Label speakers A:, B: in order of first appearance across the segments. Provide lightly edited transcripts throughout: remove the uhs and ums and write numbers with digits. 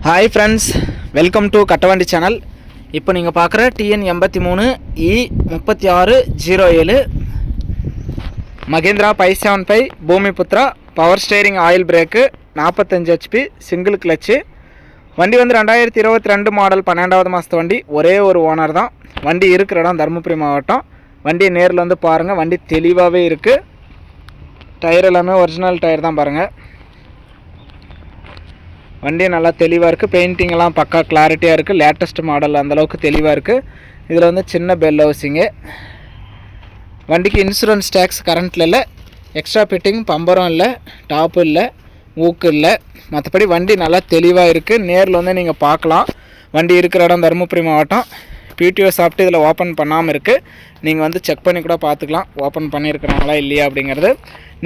A: Hi friends, welcome to கட்டவண்டி channel. இப்போ நீங்கள் பார்க்குற TN 83 E3607 Mahindra 575 Bhoomiputra power steering oil brake 45 HP single clutch. வண்டி வந்து 2022 மாடல் 12வது மாதத்து வண்டி. ஒரே ஒரு ஓனர் தான். வண்டி இருக்கிற இடம் தருமபுரி மாவட்டம். வண்டியை நேரில் வந்து பாருங்கள். வண்டி தெளிவாகவே இருக்குது. டயர் எல்லாமே ஒரிஜினல் டயர் தான் பாருங்கள். வண்டி நல்லா தெளிவாக இருக்குது. பெயிண்டிங்கெல்லாம் பக்கா கிளாரிட்டியாக இருக்குது. லேட்டஸ்ட் மாடல் அந்தளவுக்கு தெளிவாக இருக்குது. இதில் வந்து சின்ன பெல் ஹவுசிங்கு. வண்டிக்கு இன்சூரன்ஸ் டேக்ஸ் கரண்ட்டில் இல்லை. எக்ஸ்ட்ரா ஃபிட்டிங் பம்பரும் இல்லை, டாப்பு இல்லை, ஊக்கு இல்லை. மற்றபடி வண்டி நல்லா தெளிவாக இருக்குது. நேரில் வந்து நீங்கள் பார்க்கலாம். வண்டி இருக்கிற இடம் தருமபுரி மாவட்டம். PTO சாப்பிட்டு இதில் ஓப்பன் பண்ணாமல் இருக்குது. நீங்கள் வந்து செக் பண்ணி கூட பார்த்துக்கலாம், ஓப்பன் பண்ணியிருக்கிறாங்களா இல்லையா அப்படிங்கிறது.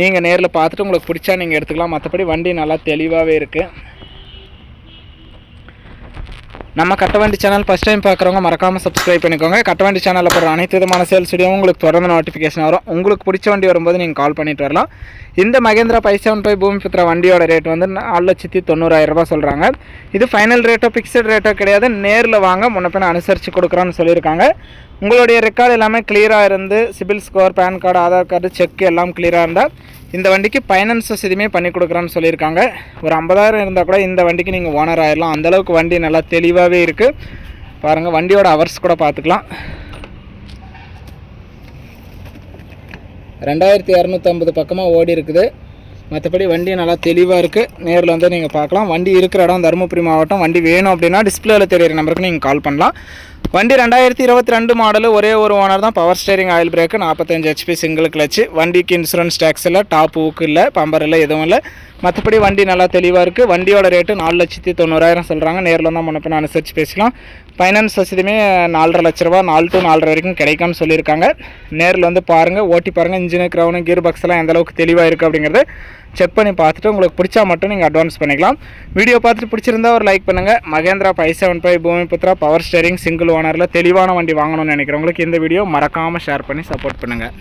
A: நீங்கள் நேரில் பார்த்துட்டு உங்களுக்கு பிடிச்சா நீங்கள் எடுத்துக்கலாம். மற்றபடி வண்டி நல்லா தெளிவாகவே இருக்குது. நம்ம கட்டவண்டி சேனல் ஃபஸ்ட் டைம் பார்க்குறவங்க மறக்காமல் சப்ஸ்கிரைப் பண்ணிக்கோங்க. கட்டவண்டி சேனலில் போகிற அனைத்து விதமான சேல்ஸ் வீடியோவும் உங்களுக்கு தொடர்ந்து நோட்டிஃபிகேஷன் வரும். உங்களுக்கு பிடிச்ச வண்டி வரும்போது நீங்கள் கால் பண்ணிட்டு வரலாம். இந்த மகேந்திரா 575 பூமிபுத்ரா வண்டியோட ரேட் வந்து 4,90,000 ரூபா சொல்கிறாங்க. இது ஃபைனல் ரேட்டோ ஃபிக்ஸட் ரேட்டோ கிடையாது. நேரில் வாங்க, முன்னப்பின அனுசரித்து கொடுக்குறோன்னு சொல்லியிருக்காங்க. உங்களுடைய ரெக்கார்டு எல்லாமே கிளியராக இருந்து, CIBIL score, PAN card, Aadhaar card, cheque எல்லாம் கிளியராக இருந்தால் இந்த வண்டிக்கு ஃபைனான்ஸ் வசதியுமே பண்ணி கொடுக்குறான்னு சொல்லியிருக்காங்க. ஒரு 50,000 இருந்தால் கூட இந்த வண்டிக்கு நீங்கள் ஓனர் ஆகிடலாம். அந்தளவுக்கு வண்டி நல்லா தெளிவாகவே இருக்குது. பாருங்கள், வண்டியோட ஹவர்ஸ் கூட பார்த்துக்கலாம். 2250 பக்கமாக ஓடி இருக்குது. மற்றபடி வண்டி நல்லா தெளிவாக இருக்குது. நேரில் வந்து நீங்கள் பார்க்கலாம். வண்டி இருக்கிற இடம் தருமபுரி மாவட்டம். வண்டி வேணும் அப்படின்னா டிஸ்பிளேவில் தெரியிற நம்பருக்கு நீங்கள் கால் பண்ணலாம். வண்டி 2022 மாடலு. ஒரே ஒரு ஓனர் தான். Power steering oil brake 45 HP single clutch. வண்டிக்கு இன்சூரன்ஸ் டேக்ஸ் இல்லை, டாப் ஊக்கு இல்லை, பம்பர் இல்லை, எதுவும் இல்லை. மற்றபடி வண்டி நல்லா தெளிவாக இருக்குது. வண்டியோட ரேட்டு 4,90,000 சொல்கிறாங்க. நேரில் தான் முன்னப்பின அனுசரித்து பேசிக்கலாம். ஃபைனான்ஸ் வசதியுமே 4,50,000 ரூபா, 4 to 4,5 வரைக்கும் கிடைக்கும்னு சொல்லியிருக்காங்க. நேரில் வந்து பாருங்கள், ஓட்டி பாருங்கள். இன்ஜினு, க்ரௌனு, கீர் பாக்ஸ் எல்லாம் எந்த அளவுக்கு தெளிவாக இருக்குது அப்படிங்கிறது செக் பண்ணி பார்த்துட்டு உங்களுக்கு பிடிச்சா மட்டும் நீங்கள் அட்வான்ஸ் பண்ணிக்கலாம். வீடியோ பார்த்துட்டு பிடிச்சிருந்தா ஒரு லைக் பண்ணுங்கள். Mahindra 575 Bhoomiputra power steering single ஓனரில் தெளிவான வண்டி வாங்கணும்னு நினைக்கிறவங்களுக்கு இந்த வீடியோ மறக்காமல் ஷேர் பண்ணி சப்போர்ட் பண்ணுங்கள்.